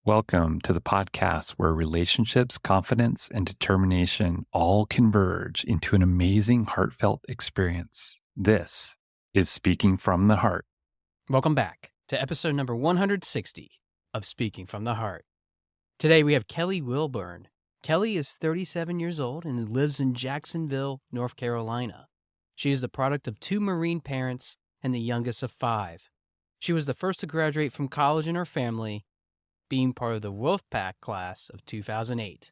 Welcome to the podcast where relationships, confidence, and determination all converge into an amazing, heartfelt experience. This is Speaking from the Heart. Welcome back to episode number 160 of Speaking from the Heart. Today we have Kelly Wilburn. Kelly is 37 years old and lives in Jacksonville, North Carolina. She is the product of two Marine parents and the youngest of 5. She was the first to graduate from college in her family, being part of the Wolfpack Class of 2008.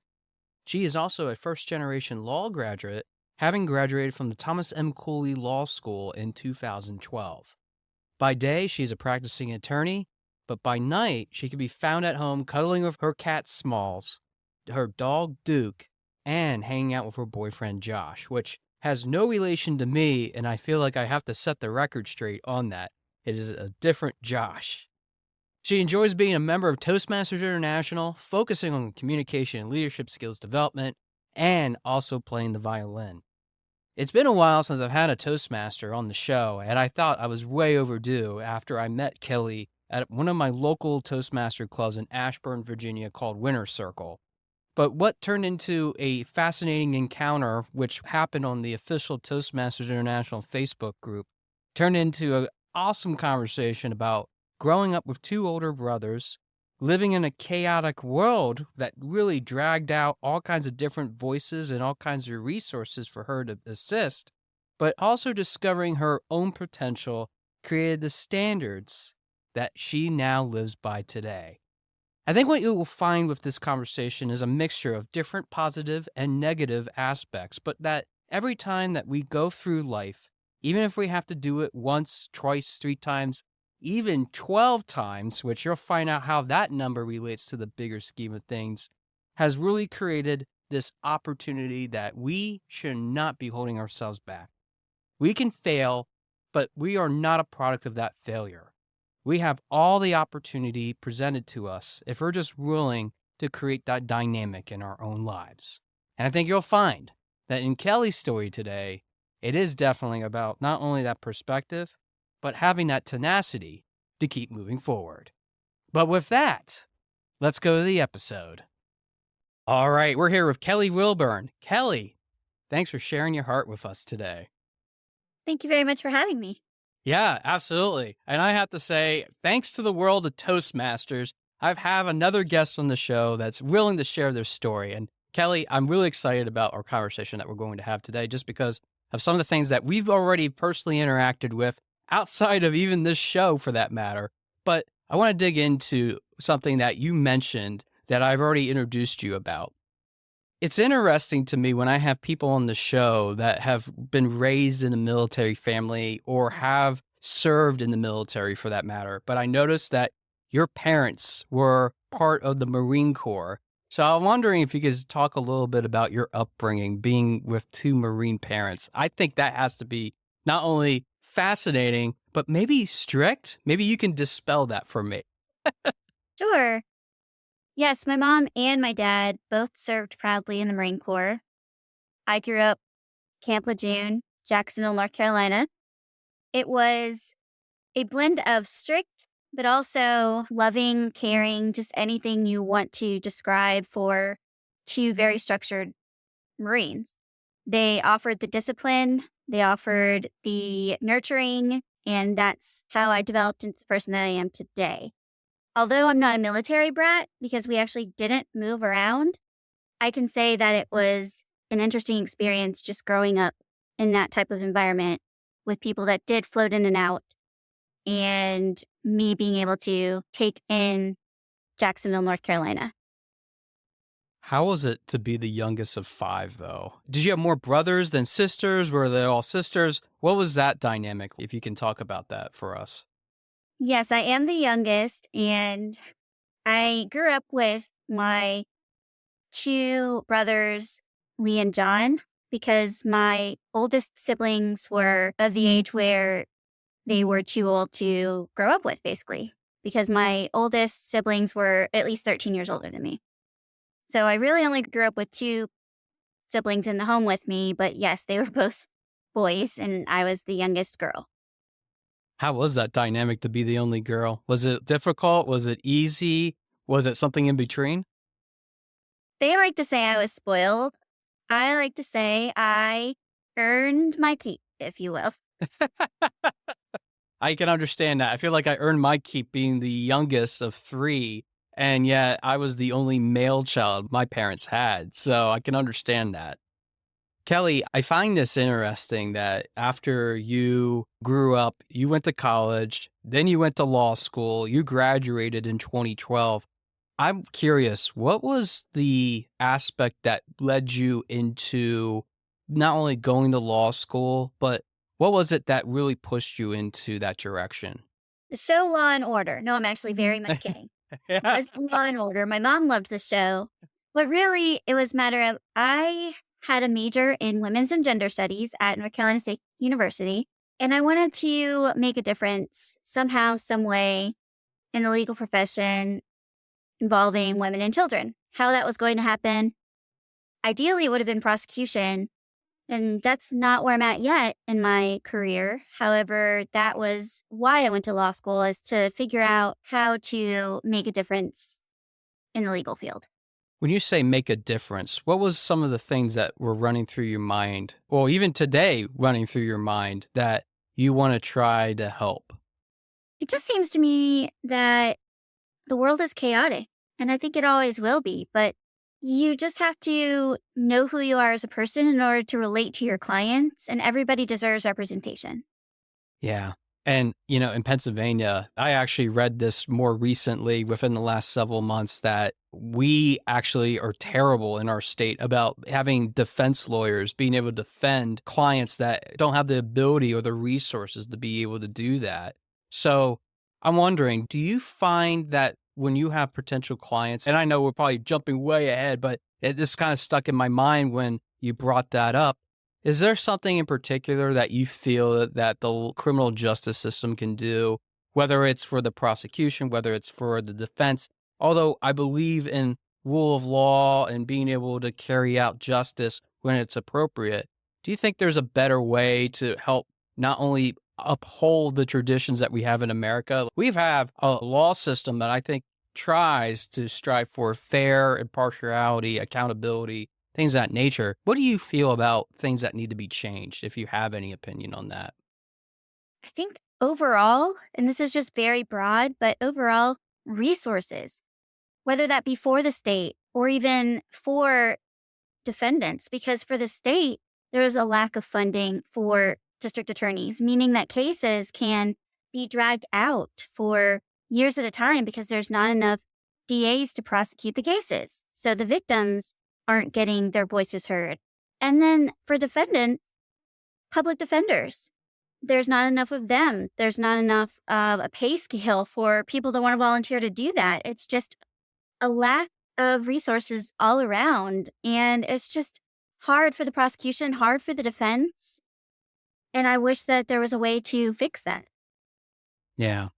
She is also a first-generation law graduate, having graduated from the Thomas M. Cooley Law School in 2012. By day, she is a practicing attorney, but by night, she can be found at home cuddling with her cat Smalls, her dog Duke, and hanging out with her boyfriend Josh, which has no relation to me, and I feel like I have to set the record straight on that. It is a different Josh. She enjoys being a member of Toastmasters International, focusing on communication and leadership skills development, and also playing the violin. It's been a while since I've had a Toastmaster on the show, and I thought I was way overdue after I met Kelly at one of my local Toastmaster clubs in Ashburn, Virginia called Winter Circle. But what turned into a fascinating encounter, which happened on the official Toastmasters International Facebook group, turned into an awesome conversation about growing up with two older brothers, living in a chaotic world that really dragged out all kinds of different voices and all kinds of resources for her to assist, but also discovering her own potential created the standards that she now lives by today. I think what you will find with this conversation is a mixture of different positive and negative aspects, but that every time that we go through life, even if we have to do it once, twice, 3 times, even 12 times, which you'll find out how that number relates to the bigger scheme of things, has really created this opportunity that we should not be holding ourselves back. We can fail, but we are not a product of that failure. We have all the opportunity presented to us if we're just willing to create that dynamic in our own lives. And I think you'll find that in Kelly's story today, it is definitely about not only that perspective, but having that tenacity to keep moving forward. But with that, let's go to the episode. All right, we're here with Kelly Wilburn. Kelly, thanks for sharing your heart with us today. Thank you very much for having me. Yeah, absolutely. And I have to say, thanks to the world of Toastmasters, I have another guest on the show that's willing to share their story. And Kelly, I'm really excited about our conversation that we're going to have today, just because of some of the things that we've already personally interacted with outside of even this show for that matter. But I want to dig into something that you mentioned that I've already introduced you about. It's interesting to me when I have people on the show that have been raised in a military family or have served in the military for that matter. But I noticed that your parents were part of the Marine Corps. So I'm wondering if you could talk a little bit about your upbringing, being with two Marine parents. I think that has to be not only fascinating, but maybe strict. Maybe you can dispel that for me. Sure. Yes, my mom and my dad both served proudly in the Marine Corps. I grew up Camp Lejeune, Jacksonville, North Carolina. It was a blend of strict, but also loving, caring, just anything you want to describe for two very structured Marines. They offered the discipline, they offered the nurturing, and that's how I developed into the person that I am today. Although I'm not a military brat, because we actually didn't move around, I can say that it was an interesting experience just growing up in that type of environment with people that did float in and out, and me being able to take in Jacksonville, North Carolina. How was it to be the youngest of 5, though? Did you have more brothers than sisters? Were they all sisters? What was that dynamic, if you can talk about that for us? Yes, I am the youngest, and I grew up with my 2 brothers, Lee and John, because my oldest siblings were of the age where they were too old to grow up with, basically, because my oldest siblings were at least 13 years older than me. So I really only grew up with 2 siblings in the home with me, but yes, they were both boys, and I was the youngest girl. How was that dynamic to be the only girl? Was it difficult? Was it easy? Was it something in between? They like to say I was spoiled. I like to say I earned my keep, if you will. I can understand that. I feel like I earned my keep being the youngest of three, and yet I was the only male child my parents had. So I can understand that. Kelly, I find this interesting that after you grew up, you went to college, then you went to law school, you graduated in 2012. I'm curious, what was the aspect that led you into not only going to law school, but what was it that really pushed you into that direction? The show Law and Order. No, I'm actually very much kidding. Yeah. Was Law and Order. My mom loved the show. But really, it was a matter of I had a major in women's and gender studies at North Carolina State University, and I wanted to make a difference somehow, some way in the legal profession involving women and children. How that was going to happen, ideally, it would have been prosecution. And that's not where I'm at yet in my career. However, that was why I went to law school, is to figure out how to make a difference in the legal field. When you say make a difference, what was some of the things that were running through your mind, or even today running through your mind, that you want to try to help? It just seems to me that the world is chaotic, and I think it always will be, but you just have to know who you are as a person in order to relate to your clients, and everybody deserves representation. Yeah. And, you know, in Pennsylvania, I actually read this more recently within the last several months that we actually are terrible in our state about having defense lawyers being able to defend clients that don't have the ability or the resources to be able to do that. So I'm wondering, do you find that when you have potential clients, and I know we're probably jumping way ahead, but it just kind of stuck in my mind when you brought that up. Is there something in particular that you feel that the criminal justice system can do, whether it's for the prosecution, whether it's for the defense? Although I believe in rule of law and being able to carry out justice when it's appropriate, do you think there's a better way to help not only uphold the traditions that we have in America? We have a law system that I think tries to strive for fair impartiality, accountability, things of that nature. What do you feel about things that need to be changed, if you have any opinion on that? I think overall, and this is just very broad, but overall, resources, whether that be for the state or even for defendants, because for the state, there is a lack of funding for district attorneys, meaning that cases can be dragged out for years at a time because there's not enough DAs to prosecute the cases. So the victims aren't getting their voices heard. And then for defendants, public defenders, there's not enough of them. There's not enough of a pay scale for people that want to volunteer to do that. It's just a lack of resources all around. And it's just hard for the prosecution, hard for the defense. And I wish that there was a way to fix that. Yeah.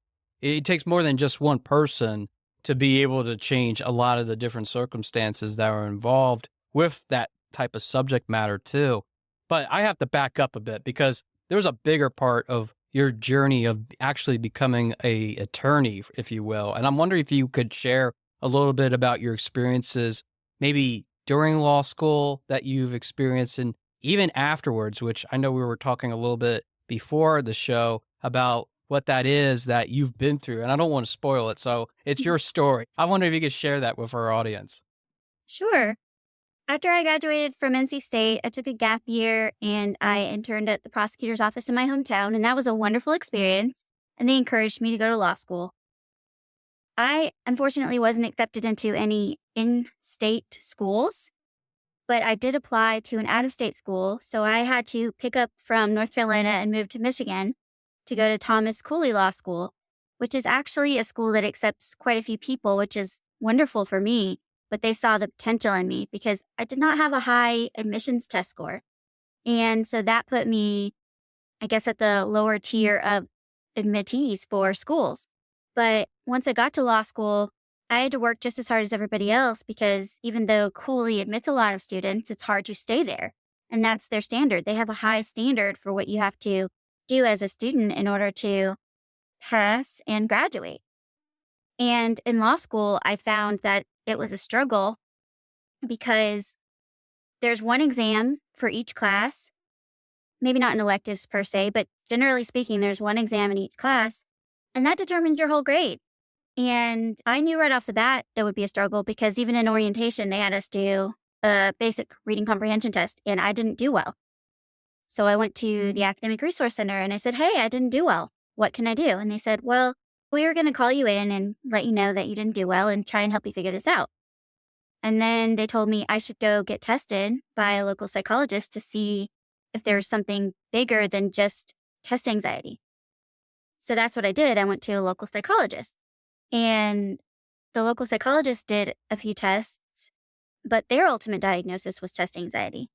It takes more than just one person to be able to change a lot of the different circumstances that are involved with that type of subject matter too. But I have to back up a bit because there's a bigger part of your journey of actually becoming a attorney, if you will. And I'm wondering if you could share a little bit about your experiences, maybe during law school that you've experienced and even afterwards, which I know we were talking a little bit before the show about what that is that you've been through. And I don't want to spoil it. So it's your story. I wonder if you could share that with our audience. Sure. After I graduated from NC State, I took a gap year and I interned at the prosecutor's office in my hometown. And that was a wonderful experience. And they encouraged me to go to law school. I unfortunately wasn't accepted into any in-state schools, but I did apply to an out-of-state school. So I had to pick up from North Carolina and move to Michigan to go to Cooley Law School, which is actually a school that accepts quite a few people, which is wonderful for me. But they saw the potential in me because I did not have a high admissions test score. And so that put me, I guess, at the lower tier of admittees for schools. But once I got to law school, I had to work just as hard as everybody else because even though Cooley admits a lot of students, it's hard to stay there. And that's their standard. They have a high standard for what you have to do as a student in order to pass and graduate. And in law school, I found that it was a struggle because there's one exam for each class, maybe not in electives per se, but generally speaking, there's one exam in each class, and that determines your whole grade. And I knew right off the bat that would be a struggle because even in orientation, they had us do a basic reading comprehension test, and I didn't do well. So I went to the Academic Resource Center and I said, hey, I didn't do well. What can I do? And they said, well, we were going to call you in and let you know that you didn't do well and try and help you figure this out. And then they told me I should go get tested by a local psychologist to see if there was something bigger than just test anxiety. So that's what I did. I went to a local psychologist, and the local psychologist did a few tests, but their ultimate diagnosis was test anxiety.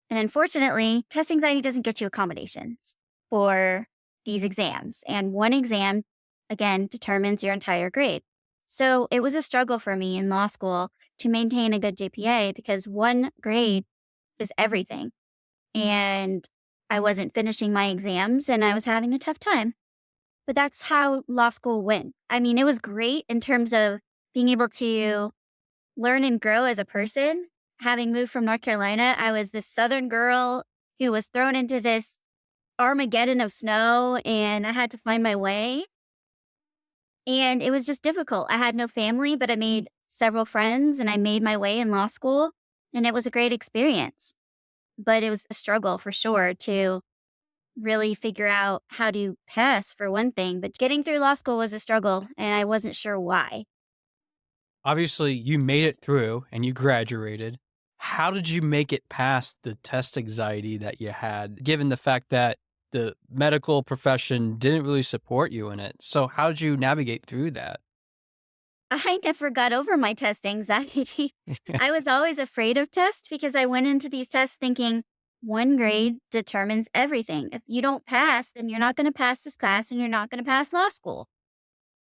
And unfortunately, test anxiety doesn't get you accommodations for these exams. And one exam, again, determines your entire grade. So it was a struggle for me in law school to maintain a good GPA because one grade is everything. And I wasn't finishing my exams and I was having a tough time. But that's how law school went. I mean, it was great in terms of being able to learn and grow as a person. Having moved from North Carolina, I was this Southern girl who was thrown into this Armageddon of snow, and I had to find my way. And it was just difficult. I had no family, but I made several friends and I made my way in law school, and it was a great experience. But it was a struggle for sure to really figure out how to pass for one thing. But getting through law school was a struggle, and I wasn't sure why. Obviously, you made it through and you graduated. How did you make it past the test anxiety that you had, given the fact that the medical profession didn't really support you in it? So how did you navigate through that? I never got over my test anxiety. I was always afraid of tests because I went into these tests thinking one grade determines everything. If you don't pass, then you're not going to pass this class and you're not going to pass law school.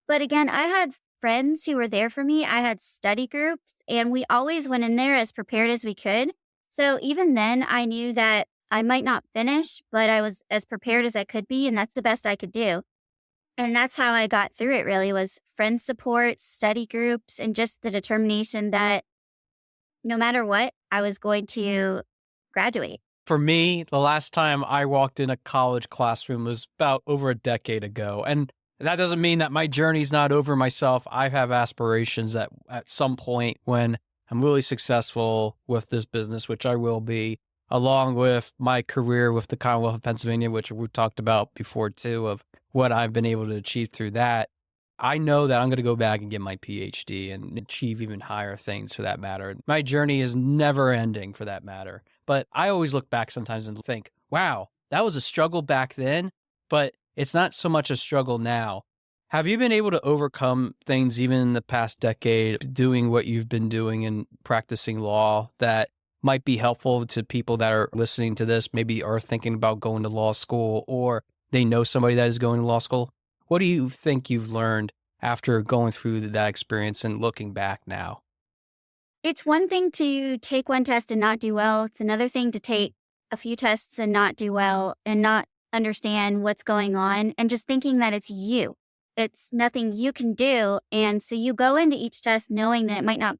But again, I had friends who were there for me. I had study groups, and we always went in there as prepared as we could. So even then, I knew that I might not finish, but I was as prepared as I could be, and that's the best I could do. And that's how I got through it, really, was friend support, study groups, and just the determination that no matter what, I was going to graduate. For me, the last time I walked in a college classroom was about over a decade ago. And that doesn't mean that my journey's not over myself. I have aspirations that at some point when I'm really successful with this business, which I will be, along with my career with the Commonwealth of Pennsylvania, which we talked about before too, of what I've been able to achieve through that. I know that I'm going to go back and get my PhD and achieve even higher things for that matter. My journey is never ending for that matter. But I always look back sometimes and think, wow, that was a struggle back then, but it's not so much a struggle now. Have you been able to overcome things even in the past decade, doing what you've been doing and practicing law that might be helpful to people that are listening to this, maybe are thinking about going to law school or they know somebody that is going to law school? What do you think you've learned after going through that experience and looking back now? It's one thing to take one test and not do well. It's another thing to take a few tests and not do well and not understand what's going on and just thinking that it's you. It's nothing you can do. And so you go into each test knowing that it might not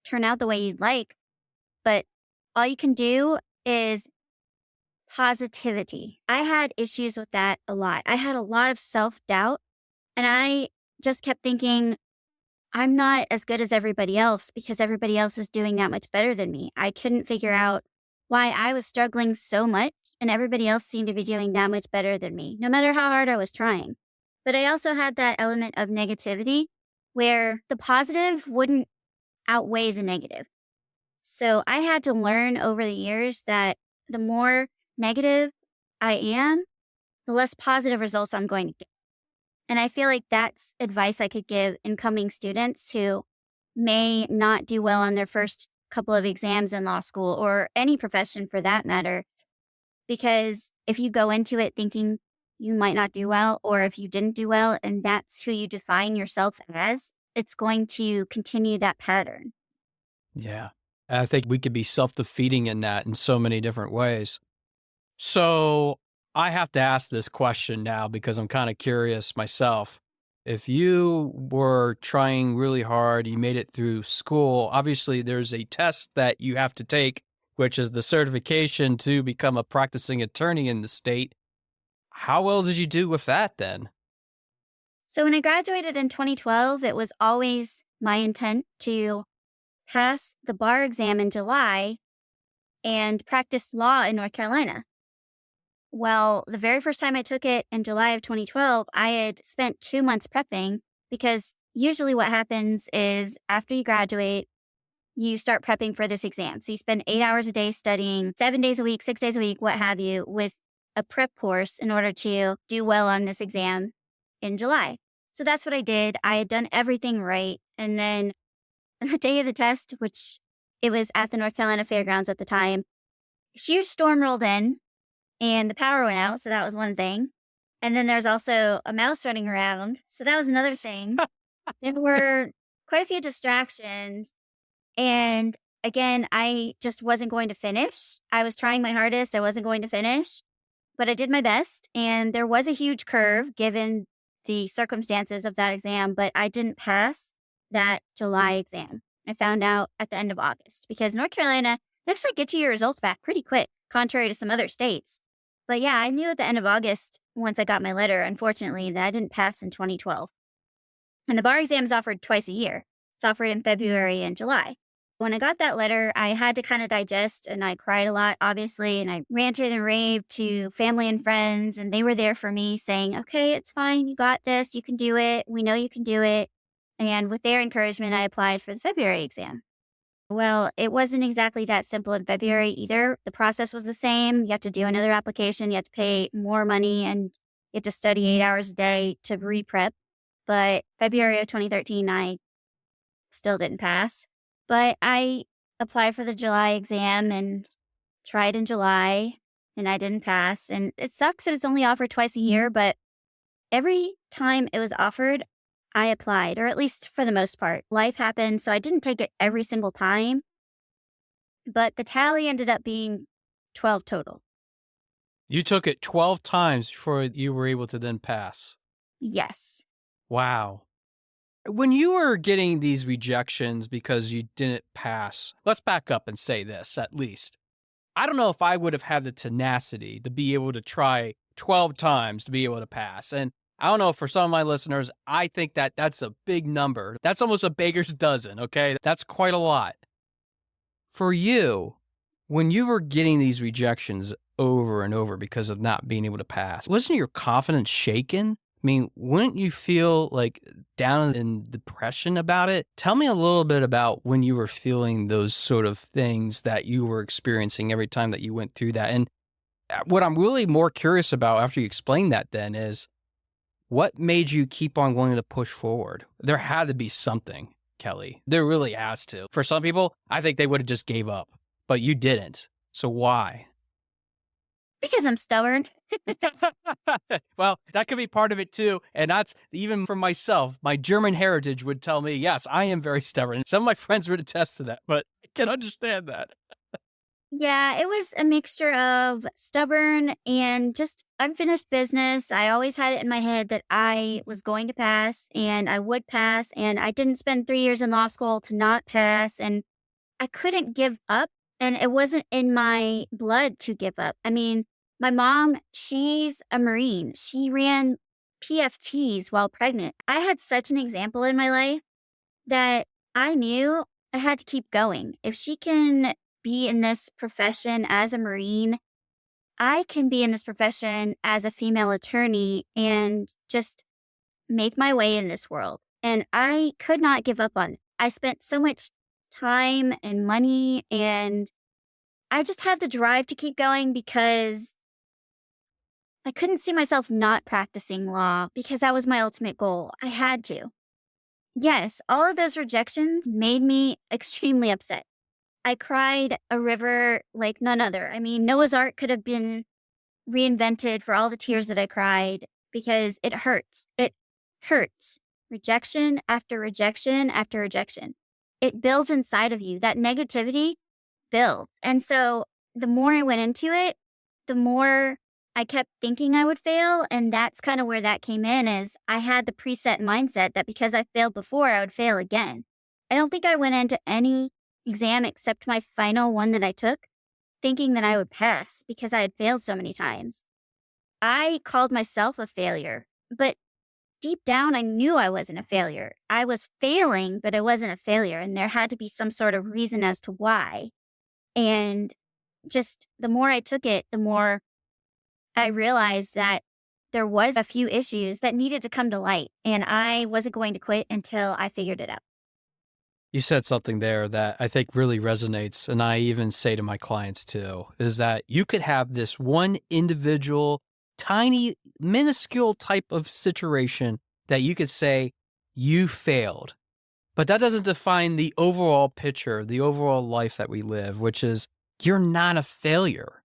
turn out the way you'd like, but all you can do is positivity. I had issues with that a lot. I had a lot of self-doubt, and I just kept thinking, I'm not as good as everybody else because everybody else is doing that much better than me. I couldn't figure out why I was struggling so much and everybody else seemed to be doing that much better than me, no matter how hard I was trying. But I also had that element of negativity where the positive wouldn't outweigh the negative. So I had to learn over the years that the more negative I am, the less positive results I'm going to get. And I feel like that's advice I could give incoming students who may not do well on their first couple of exams in law school or any profession for that matter. Because if you go into it thinking you might not do well, or if you didn't do well and that's who you define yourself as, it's going to continue that pattern. Yeah. I think we could be self-defeating in that in so many different ways. So I have to ask this question now because I'm kind of curious myself. If you were trying really hard, you made it through school, obviously there's a test that you have to take, which is the certification to become a practicing attorney in the state. How well did you do with that then? So when I graduated in 2012, it was always my intent to pass the bar exam in July and practice law in North Carolina. Well, the very first time I took it in July of 2012, I had spent 2 months prepping because usually what happens is after you graduate, you start prepping for this exam. So you spend 8 hours a day studying, 7 days a week, 6 days a week, what have you, with a prep course in order to do well on this exam in July. So that's what I did. I had done everything right. And then the day of the test, which it was at the North Carolina Fairgrounds at the time, a huge storm rolled in and the power went out. So that was one thing. And then there's also a mouse running around. So that was another thing. There were quite a few distractions. And again, I just wasn't going to finish. I was trying my hardest. I wasn't going to finish, but I did my best. And there was a huge curve given the circumstances of that exam, but I didn't pass that July exam. I found out at the end of August because North Carolina, they actually get you your results back pretty quick, contrary to some other states. But yeah, I knew at the end of August, once I got my letter, unfortunately, that I didn't pass in 2012. And the bar exam is offered twice a year. It's offered in February and July. When I got that letter, I had to kind of digest, and I cried a lot, obviously, and I ranted and raved to family and friends, and they were there for me saying, okay, it's fine. You got this. You can do it. We know you can do it. And with their encouragement, I applied for the February exam. Well, it wasn't exactly that simple in February either. The process was the same. You have to do another application. You have to pay more money, and you have to study 8 hours a day to re-prep. But February of 2013, I still didn't pass. But I applied for the July exam and tried in July, and I didn't pass. And it sucks that it's only offered twice a year, but every time it was offered, I applied, or at least for the most part. Life happened, so I didn't take it every single time. But the tally ended up being 12 total. You took it 12 times before you were able to then pass. Yes. Wow. When you were getting these rejections because you didn't pass, let's back up and say this at least. I don't know if I would have had the tenacity to be able to try 12 times to be able to pass. And I don't know, for some of my listeners, I think that that's a big number. That's almost a baker's dozen, okay? That's quite a lot. For you, when you were getting these rejections over and over because of not being able to pass, wasn't your confidence shaken? I mean, wouldn't you feel like down in depression about it? Tell me a little bit about when you were feeling those sort of things that you were experiencing every time that you went through that. And what I'm really more curious about after you explain that then is what made you keep on wanting to push forward? There had to be something, Kelly. There really has to. For some people, I think they would have just gave up, but you didn't. So why? Because I'm stubborn. Well, that could be part of it too. And that's even for myself. My German heritage would tell me, yes, I am very stubborn. Some of my friends would attest to that, but I can understand that. Yeah, it was a mixture of stubborn and just unfinished business. I always had it in my head that I was going to pass and I would pass. And I didn't spend 3 years in law school to not pass. And I couldn't give up. And it wasn't in my blood to give up. I mean, my mom, she's a Marine. She ran PFTs while pregnant. I had such an example in my life that I knew I had to keep going. If she can be in this profession as a Marine, I can be in this profession as a female attorney and just make my way in this world. And I could not give up on it. I spent so much time and money, and I just had the drive to keep going because I couldn't see myself not practicing law because that was my ultimate goal. I had to. Yes, all of those rejections made me extremely upset. I cried a river like none other. I mean, Noah's Ark could have been reinvented for all the tears that I cried because it hurts. It hurts. Rejection after rejection after rejection. It builds inside of you. That negativity builds. And so the more I went into it, the more I kept thinking I would fail, and that's kind of where that came in is I had the preset mindset that because I failed before, I would fail again. I don't think I went into any exam except my final one that I took thinking that I would pass because I had failed so many times. I called myself a failure, but deep down, I knew I wasn't a failure. I was failing, but I wasn't a failure, and there had to be some sort of reason as to why. And just the more I took it, the more I realized that there was a few issues that needed to come to light, and I wasn't going to quit until I figured it out. You said something there that I think really resonates, and I even say to my clients too, is that you could have this one individual, tiny, minuscule type of situation that you could say you failed, but that doesn't define the overall picture, the overall life that we live, which is you're not a failure.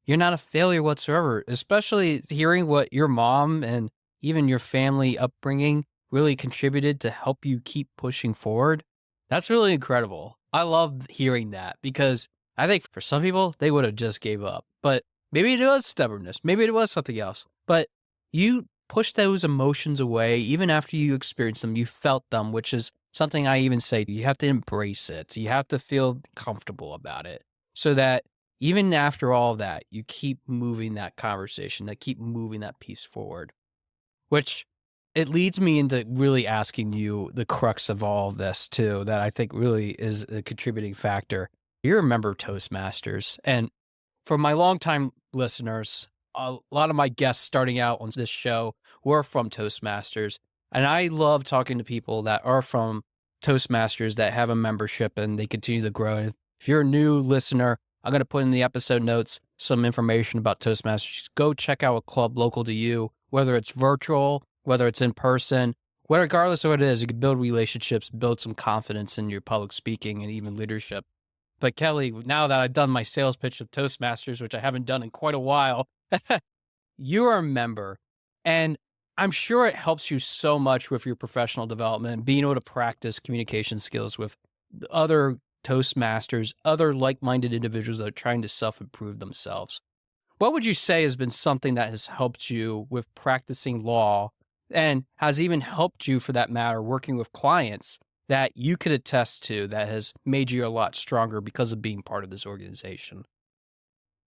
You're not a failure whatsoever, especially hearing what your mom and even your family upbringing really contributed to help you keep pushing forward. That's really incredible. I love hearing that because I think for some people, they would have just gave up. But maybe it was stubbornness. Maybe it was something else. But you pushed those emotions away. Even after you experienced them, you felt them, which is something I even say you have to embrace it. You have to feel comfortable about it so that even after all that, you keep moving that conversation, that keep moving that piece forward, which it leads me into really asking you the crux of all of this too, that I think really is a contributing factor. You remember Toastmasters. And for my longtime listeners, a lot of my guests starting out on this show were from Toastmasters. And I love talking to people that are from Toastmasters that have a membership and they continue to grow. And if you're a new listener, I'm going to put in the episode notes some information about Toastmasters. Go check out a club local to you, whether it's virtual, whether it's in person, regardless of what it is, you can build relationships, build some confidence in your public speaking and even leadership. But Kelly, now that I've done my sales pitch of Toastmasters, which I haven't done in quite a while, you're a member. And I'm sure it helps you so much with your professional development, being able to practice communication skills with other Toastmasters, other like-minded individuals that are trying to self-improve themselves. What would you say has been something that has helped you with practicing law and has even helped you, for that matter, working with clients that you could attest to that has made you a lot stronger because of being part of this organization?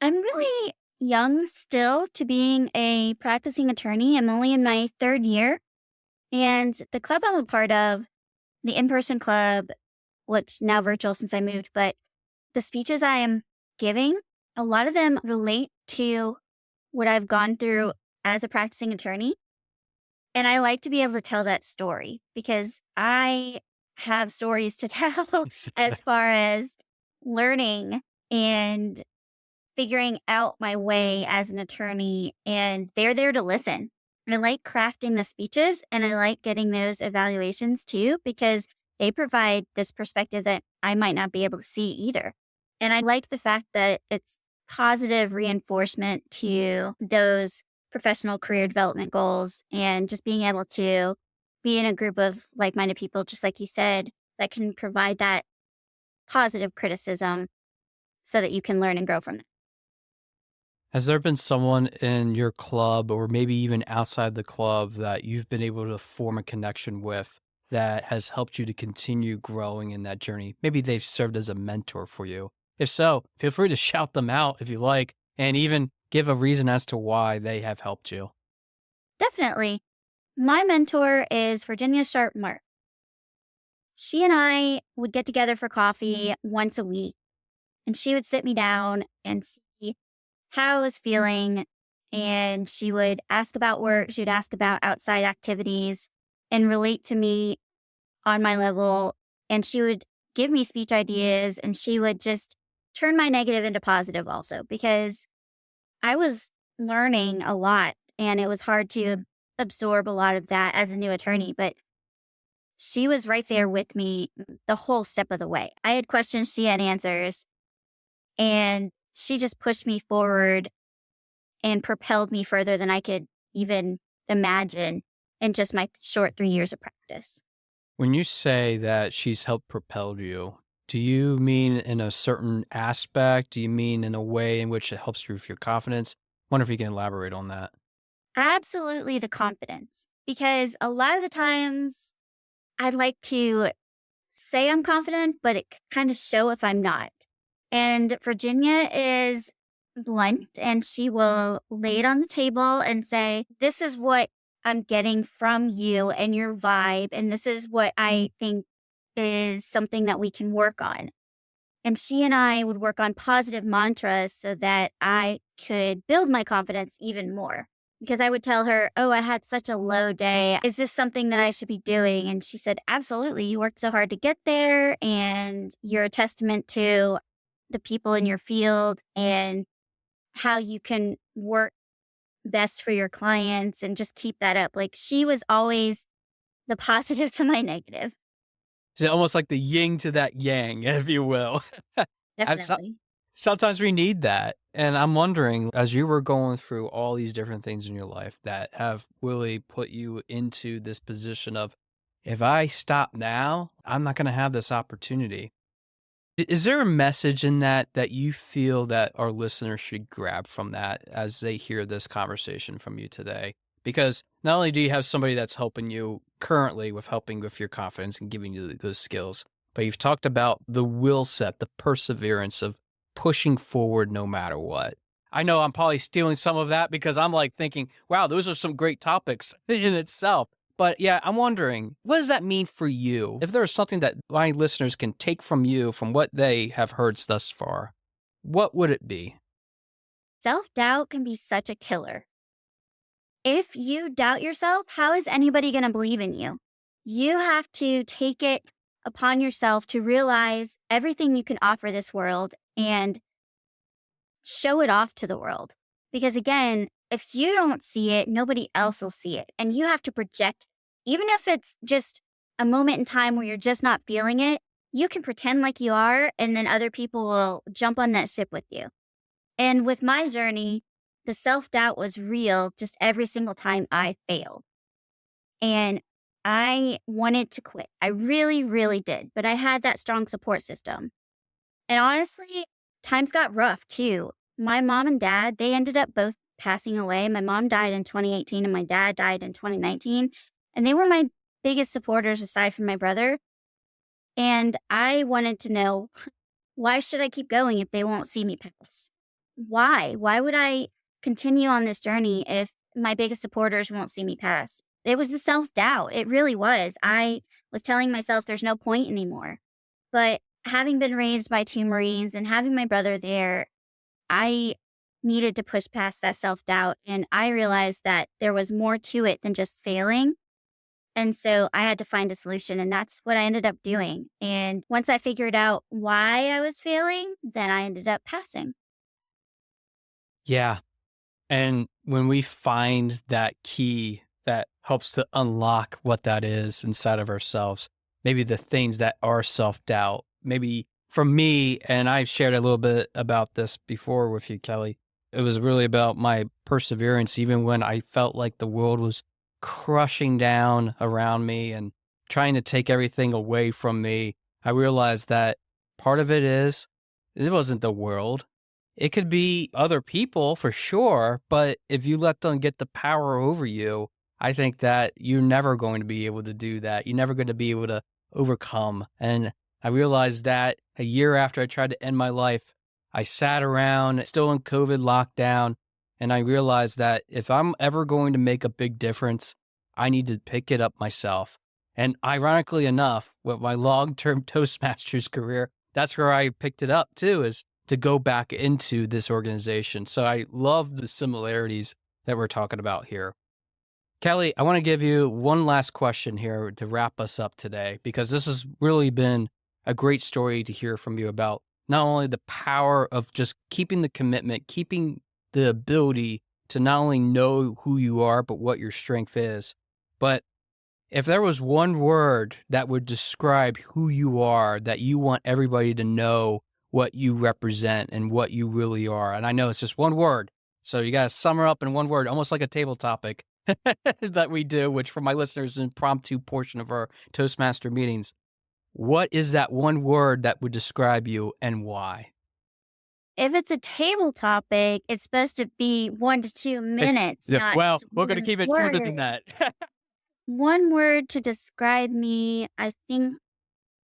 I'm really young still to being a practicing attorney. I'm only in my third year. And the club I'm a part of, the in-person club, which now virtual since I moved, but the speeches I am giving, a lot of them relate to what I've gone through as a practicing attorney. And I like to be able to tell that story because I have stories to tell as far as learning and figuring out my way as an attorney. And they're there to listen. I like crafting the speeches and I like getting those evaluations too, because they provide this perspective that I might not be able to see either. And I like the fact that it's positive reinforcement to those professional career development goals and just being able to be in a group of like-minded people, just like you said, that can provide that positive criticism so that you can learn and grow from it. Has there been someone in your club or maybe even outside the club that you've been able to form a connection with that has helped you to continue growing in that journey? Maybe they've served as a mentor for you. If so, feel free to shout them out if you like, and even give a reason as to why they have helped you. Definitely. My mentor is Virginia Sharp Mark. She and I would get together for coffee once a week, and she would sit me down and see how I was feeling, and she would ask about work, she would ask about outside activities, and relate to me on my level, and she would give me speech ideas, and she would just turn my negative into positive also, because I was learning a lot, and it was hard to absorb a lot of that as a new attorney, but she was right there with me the whole step of the way. I had questions, she had answers, and she just pushed me forward and propelled me further than I could even imagine in just my short 3 years of practice. When you say that she's helped propel you, do you mean in a certain aspect? Do you mean in a way in which it helps you with your confidence? Wonder if you can elaborate on that. Absolutely the confidence. Because a lot of the times I'd like to say I'm confident, but it kind of show if I'm not. And Virginia is blunt and she will lay it on the table and say, this is what I'm getting from you and your vibe. And this is what I think is something that we can work on. And she and I would work on positive mantras so that I could build my confidence even more. Because I would tell her, oh, I had such a low day. Is this something that I should be doing? And she said, absolutely. You worked so hard to get there. And you're a testament to the people in your field and how you can work best for your clients and just keep that up. Like she was always the positive to my negative. It's almost like the yin to that yang, if you will. I've so- Definitely. Sometimes we need that. And I'm wondering, as you were going through all these different things in your life that have really put you into this position of, if I stop now, I'm not going to have this opportunity. Is there a message in that you feel that our listeners should grab from that as they hear this conversation from you today? Because not only do you have somebody that's helping you currently with helping with your confidence and giving you those skills, but you've talked about the will set, the perseverance of pushing forward no matter what. I know I'm probably stealing some of that because I'm like thinking, wow, those are some great topics in itself. But yeah, I'm wondering, what does that mean for you? If there is something that my listeners can take from you, from what they have heard thus far, what would it be? Self-doubt can be such a killer. If you doubt yourself, how is anybody going to believe in you? You have to take it upon yourself to realize everything you can offer this world and show it off to the world. Because again, if you don't see it, nobody else will see it. And you have to project, even if it's just a moment in time where you're just not feeling it, you can pretend like you are, and then other people will jump on that ship with you. And with my journey, the self-doubt was real just every single time I failed. And I wanted to quit. I really, really did. But I had that strong support system. And honestly, times got rough too. My mom and dad, they ended up both passing away. My mom died in 2018 and my dad died in 2019. And they were my biggest supporters aside from my brother. And I wanted to know, why should I keep going if they won't see me pass? Why? Why would I continue on this journey if my biggest supporters won't see me pass? It was the self-doubt. It really was. I was telling myself there's no point anymore. But having been raised by two Marines and having my brother there, I needed to push past that self-doubt. And I realized that there was more to it than just failing. And so I had to find a solution, and that's what I ended up doing. And once I figured out why I was failing, then I ended up passing. Yeah. And when we find that key that helps to unlock what that is inside of ourselves, maybe the things that are self-doubt, maybe for me, and I've shared a little bit about this before with you, Kelly, it was really about my perseverance, even when I felt like the world was crushing down around me and trying to take everything away from me. I realized that part of it wasn't the world. It could be other people for sure, but if you let them get the power over you, I think that you're never going to be able to do that. You're never going to be able to overcome. And I realized that a year after I tried to end my life, I sat around still in COVID lockdown, and I realized that if I'm ever going to make a big difference, I need to pick it up myself. And ironically enough, with my long-term Toastmasters career, that's where I picked it up too, is to go back into this organization. So I love the similarities that we're talking about here. Kelly, I want to give you one last question here to wrap us up today, because this has really been a great story to hear from you about not only the power of just keeping the commitment, keeping the ability to not only know who you are, but what your strength is. But if there was one word that would describe who you are, that you want everybody to know what you represent and what you really are, and I know it's just one word, so you got to sum it up in one word, almost like a table topic that we do, which for my listeners is an impromptu portion of our Toastmaster meetings. What is that one word that would describe you and why? if it's a table topic, it's supposed to be 1 to 2 minutes, not Well, just we're going to one keep it shorter than word. that. One word to describe me, I think,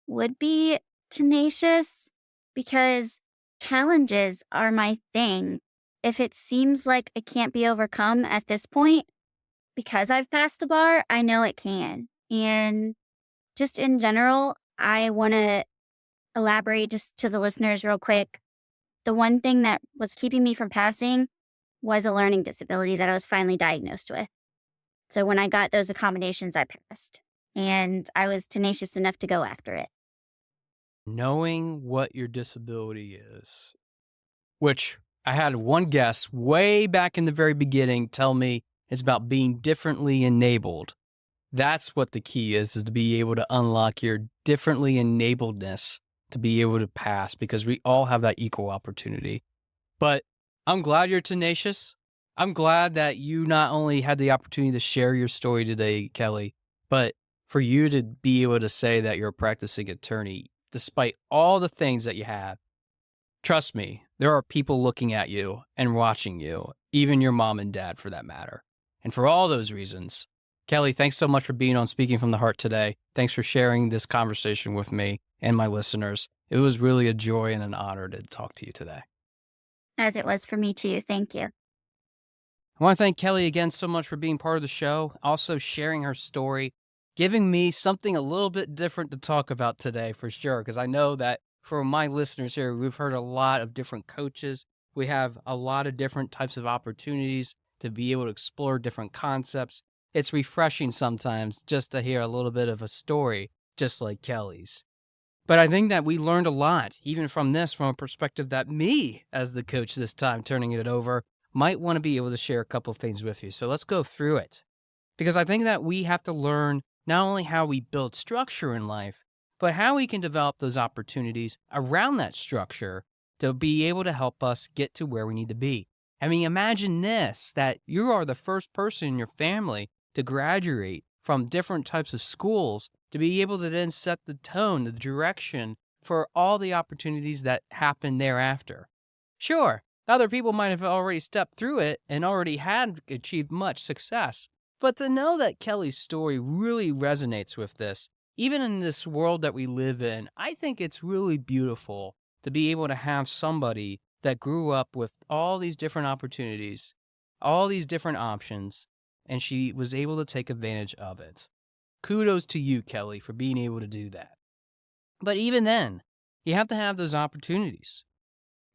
would be tenacious, because challenges are my thing. If it seems like it can't be overcome at this point, because I've passed the bar, I know it can. And just in general, I want to elaborate just to the listeners real quick. The one thing that was keeping me from passing was a learning disability that I was finally diagnosed with. So when I got those accommodations, I passed. And I was tenacious enough to go after it. Knowing what your disability is, which I had one guest way back in the very beginning tell me it's about being differently enabled. That's what the key is to be able to unlock your differently enabledness to be able to pass, because we all have that equal opportunity. But I'm glad you're tenacious. I'm glad that you not only had the opportunity to share your story today, Kelly, but for you to be able to say that you're a practicing attorney, despite all the things that you have. Trust me, there are people looking at you and watching you, even your mom and dad for that matter. And for all those reasons, Kelly, thanks so much for being on Speaking from the Heart today. Thanks for sharing this conversation with me and my listeners. It was really a joy and an honor to talk to you today. As it was for me too. Thank you. I want to thank Kelly again so much for being part of the show, also sharing her story, giving me something a little bit different to talk about today for sure, because I know that for my listeners here, we've heard a lot of different coaches. We have a lot of different types of opportunities to be able to explore different concepts. It's refreshing sometimes just to hear a little bit of a story, just like Kelly's. But I think that we learned a lot, even from this, from a perspective that me, as the coach this time, turning it over, might want to be able to share a couple of things with you. So let's go through it. Because I think that we have to learn not only how we build structure in life, but how we can develop those opportunities around that structure to be able to help us get to where we need to be. I mean, imagine this, that you are the first person in your family to graduate from different types of schools to be able to then set the tone, the direction for all the opportunities that happen thereafter. Sure, other people might have already stepped through it and already had achieved much success. But to know that Kelly's story really resonates with this, even in this world that we live in, I think it's really beautiful to be able to have somebody that grew up with all these different opportunities, all these different options, and she was able to take advantage of it. Kudos to you, Kelly, for being able to do that. But even then, you have to have those opportunities.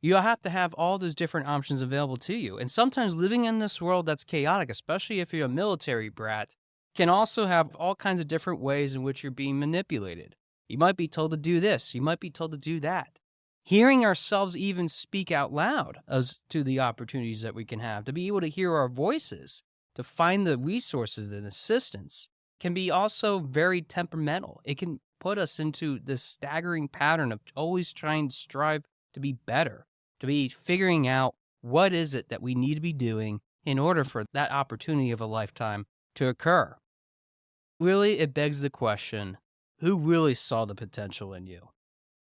You have to have all those different options available to you. And sometimes living in this world that's chaotic, especially if you're a military brat, can also have all kinds of different ways in which you're being manipulated. You might be told to do this. You might be told to do that. Hearing ourselves even speak out loud as to the opportunities that we can have, to be able to hear our voices, to find the resources and assistance, can be also very temperamental. It can put us into this staggering pattern of always trying to strive to be better, to be figuring out what is it that we need to be doing in order for that opportunity of a lifetime to occur. Really, it begs the question, who really saw the potential in you?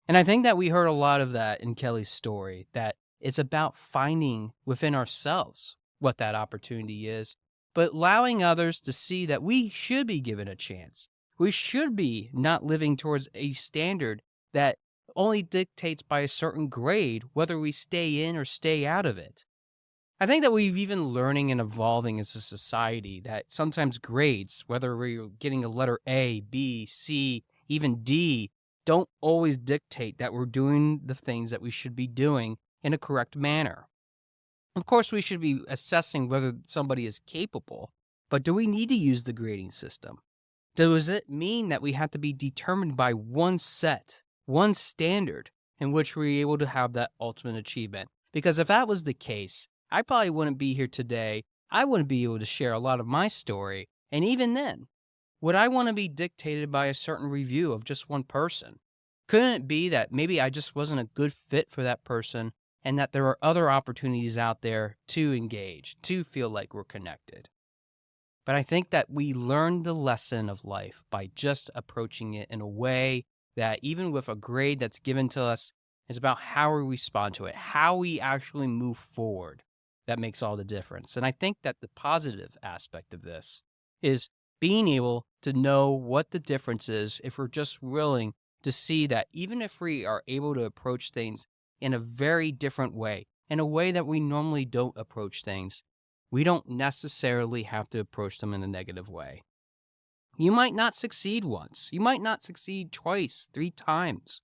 And I think that we heard a lot of that in Kelly's story, that it's about finding within ourselves what that opportunity is, but allowing others to see that we should be given a chance. We should be not living towards a standard that only dictates by a certain grade whether we stay in or stay out of it. I think that we've even learning and evolving as a society that sometimes grades, whether we're getting a letter A, B, C, even D, don't always dictate that we're doing the things that we should be doing in a correct manner. Of course, we should be assessing whether somebody is capable, but do we need to use the grading system? Does it mean that we have to be determined by one set, one standard in which we're able to have that ultimate achievement? Because if that was the case, I probably wouldn't be here today. I wouldn't be able to share a lot of my story. And even then, would I want to be dictated by a certain review of just one person? Couldn't it be that maybe I just wasn't a good fit for that person and that there are other opportunities out there to engage, to feel like we're connected? But I think that we learn the lesson of life by just approaching it in a way that even with a grade that's given to us, It's about how we respond to it, how we actually move forward that makes all the difference. And I think that the positive aspect of this is being able to know what the difference is if we're just willing to see that even if we are able to approach things in a very different way, in a way that we normally don't approach things, we don't necessarily have to approach them in a negative way. You might not succeed once. You might not succeed twice, 3 times.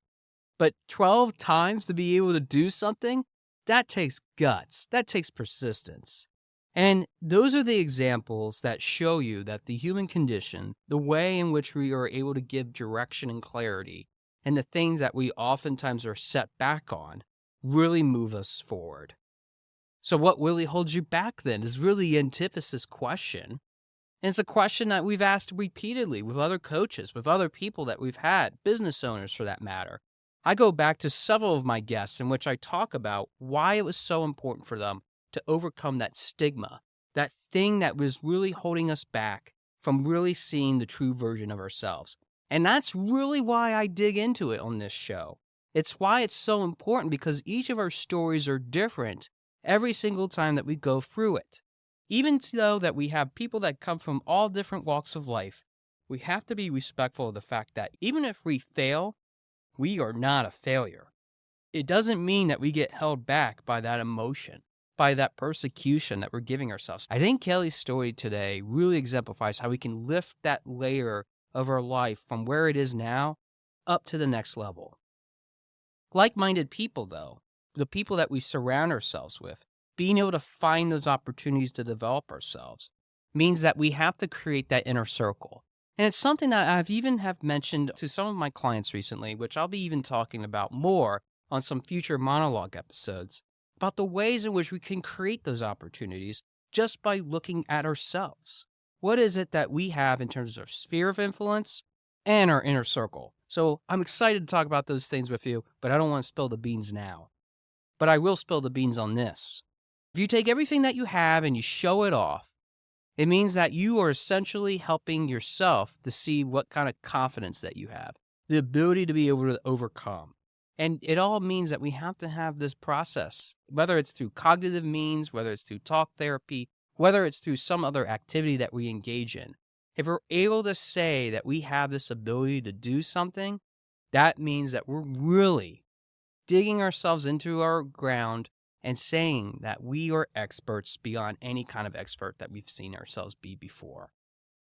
But 12 times to be able to do something, that takes guts. That takes persistence. And those are the examples that show you that the human condition, the way in which we are able to give direction and clarity, and the things that we oftentimes are set back on, really move us forward. So what really holds you back then is really the antithesis question. And it's a question that we've asked repeatedly with other coaches, with other people that we've had, business owners for that matter. I go back to several of my guests in which I talk about why it was so important for them to overcome that stigma, that thing that was really holding us back from really seeing the true version of ourselves. And that's really why I dig into it on this show. It's why it's so important, because each of our stories are different every single time that we go through it. Even though that we have people that come from all different walks of life, we have to be respectful of the fact that even if we fail, we are not a failure. It doesn't mean that we get held back by that emotion, by that persecution that we're giving ourselves. I think Kelly's story today really exemplifies how we can lift that layer of our life from where it is now up to the next level. Like-minded people, though, the people that we surround ourselves with, being able to find those opportunities to develop ourselves means that we have to create that inner circle. And it's something that I've even have mentioned to some of my clients recently, which I'll be even talking about more on some future monologue episodes, about the ways in which we can create those opportunities just by looking at ourselves. What is it that we have in terms of our sphere of influence and our inner circle? So I'm excited to talk about those things with you, but I don't want to spill the beans now. But I will spill the beans on this. If you take everything that you have and you show it off, it means that you are essentially helping yourself to see what kind of confidence that you have, the ability to be able to overcome. And it all means that we have to have this process, whether it's through cognitive means, whether it's through talk therapy, whether it's through some other activity that we engage in. If we're able to say that we have this ability to do something, that means that we're really digging ourselves into our ground and saying that we are experts beyond any kind of expert that we've seen ourselves be before.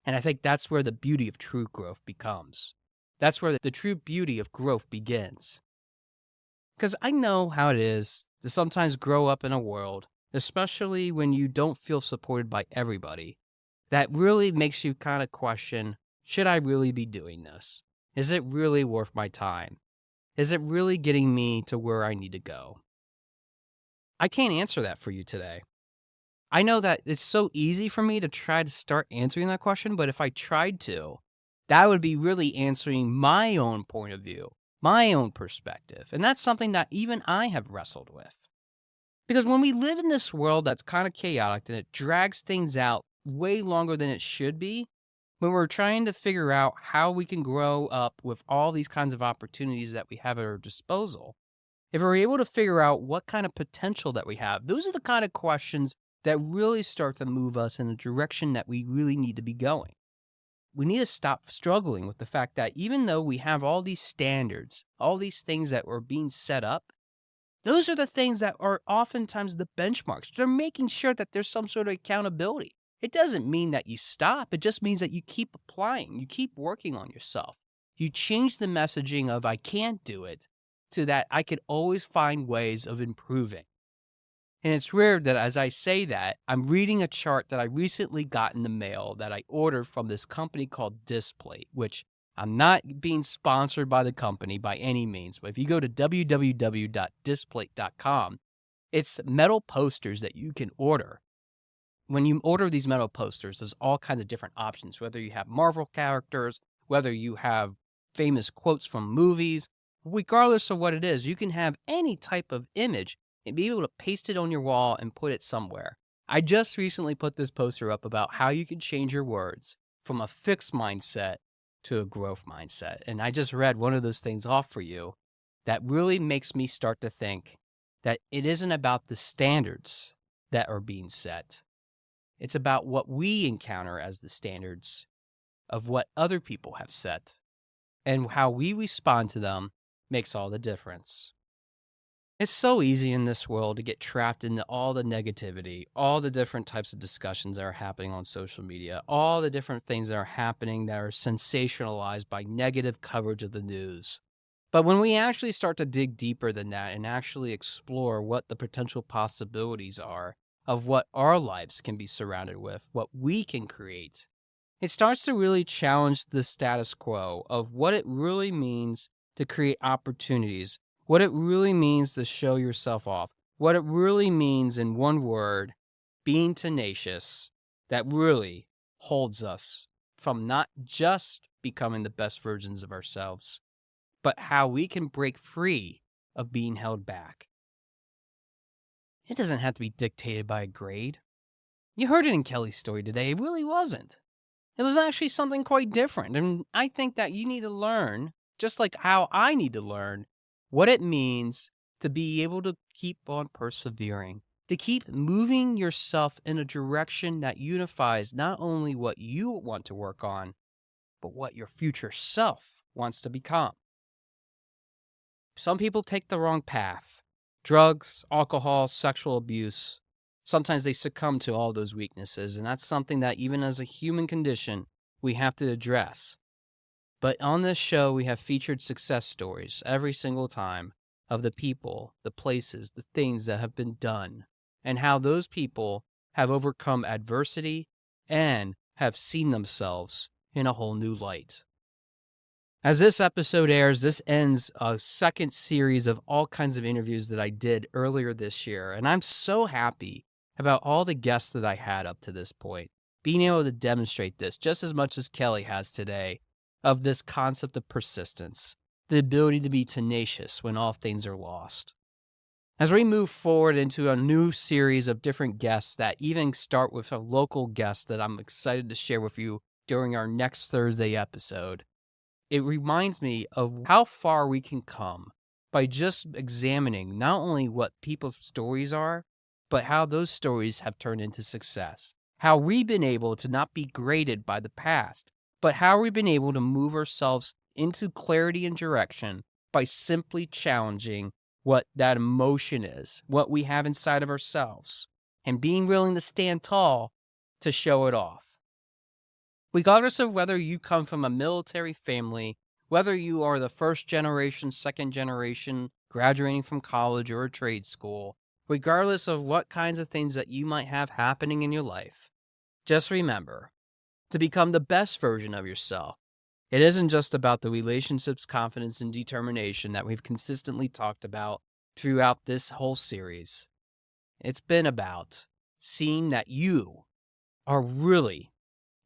And I think that's where the beauty of true growth becomes. That's where the true beauty of growth begins. Because I know how it is to sometimes grow up in a world, especially when you don't feel supported by everybody, that really makes you kind of question, should I really be doing this? Is it really worth my time? Is it really getting me to where I need to go? I can't answer that for you today. I know that it's so easy for me to try to start answering that question, but if I tried to, that would be really answering my own point of view, my own perspective. And that's something that even I have wrestled with. Because when we live in this world that's kind of chaotic and it drags things out way longer than it should be, when we're trying to figure out how we can grow up with all these kinds of opportunities that we have at our disposal, if we're able to figure out what kind of potential that we have, those are the kind of questions that really start to move us in the direction that we really need to be going. We need to stop struggling with the fact that even though we have all these standards, all these things that are being set up, those are the things that are oftentimes the benchmarks. They're making sure that there's some sort of accountability. It doesn't mean that you stop. It just means that you keep applying. You keep working on yourself. You change the messaging of I can't do it to that I could always find ways of improving. And it's weird that as I say that, I'm reading a chart that I recently got in the mail that I ordered from this company called Displate, which I'm not being sponsored by the company by any means. But if you go to www.displate.com, it's metal posters that you can order. When you order these metal posters, there's all kinds of different options, whether you have Marvel characters, whether you have famous quotes from movies. Regardless of what it is, you can have any type of image and be able to paste it on your wall and put it somewhere. I just recently put this poster up about how you can change your words from a fixed mindset to a growth mindset. And I just read one of those things off for you that really makes me start to think that it isn't about the standards that are being set. It's about what we encounter as the standards of what other people have set, and how we respond to them makes all the difference. It's so easy in this world to get trapped into all the negativity, all the different types of discussions that are happening on social media, all the different things that are happening that are sensationalized by negative coverage of the news. But when we actually start to dig deeper than that and actually explore what the potential possibilities are of what our lives can be surrounded with, what we can create, it starts to really challenge the status quo of what it really means to create opportunities, what it really means to show yourself off, what it really means, in one word, being tenacious, that really holds us from not just becoming the best versions of ourselves, but how we can break free of being held back. It doesn't have to be dictated by a grade. You heard it in Kelly's story today. It really wasn't. It was actually something quite different. And I think that you need to learn, just like how I need to learn, what it means to be able to keep on persevering, to keep moving yourself in a direction that unifies not only what you want to work on, but what your future self wants to become. Some people take the wrong path. Drugs, alcohol, sexual abuse. Sometimes they succumb to all those weaknesses, and that's something that even as a human condition, we have to address. But on this show, we have featured success stories every single time of the people, the places, the things that have been done, and how those people have overcome adversity and have seen themselves in a whole new light. As this episode airs, this ends a second series of all kinds of interviews that I did earlier this year, and I'm so happy about all the guests that I had up to this point, being able to demonstrate this just as much as Kelly has today, of this concept of persistence, the ability to be tenacious when all things are lost. As we move forward into a new series of different guests that even start with a local guest that I'm excited to share with you during our next Thursday episode, it reminds me of how far we can come by just examining not only what people's stories are, but how those stories have turned into success. How we've been able to not be graded by the past, but how we've been able to move ourselves into clarity and direction by simply challenging what that emotion is, what we have inside of ourselves, and being willing to stand tall to show it off. Regardless of whether you come from a military family, whether you are the first generation, second generation, graduating from college or a trade school, regardless of what kinds of things that you might have happening in your life, just remember, to become the best version of yourself, it isn't just about the relationships, confidence, and determination that we've consistently talked about throughout this whole series. It's been about seeing that you are really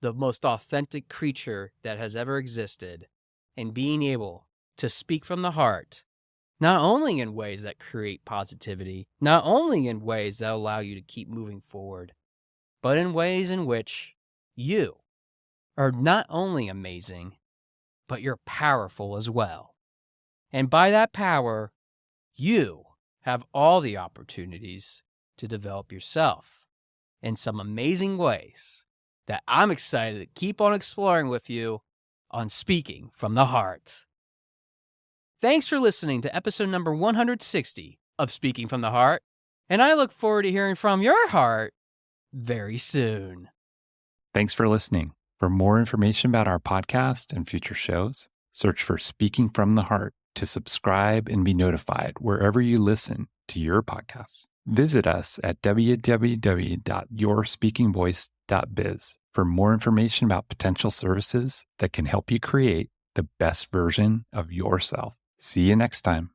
the most authentic creature that has ever existed, and being able to speak from the heart, not only in ways that create positivity, not only in ways that allow you to keep moving forward, but in ways in which you are not only amazing, but you're powerful as well. And by that power, you have all the opportunities to develop yourself in some amazing ways that I'm excited to keep on exploring with you on Speaking from the Heart. Thanks for listening to episode number 160 of Speaking from the Heart, and I look forward to hearing from your heart very soon. Thanks for listening. For more information about our podcast and future shows, search for Speaking from the Heart to subscribe and be notified wherever you listen to your podcasts. Visit us at www.yourspeakingvoice.biz for more information about potential services that can help you create the best version of yourself. See you next time.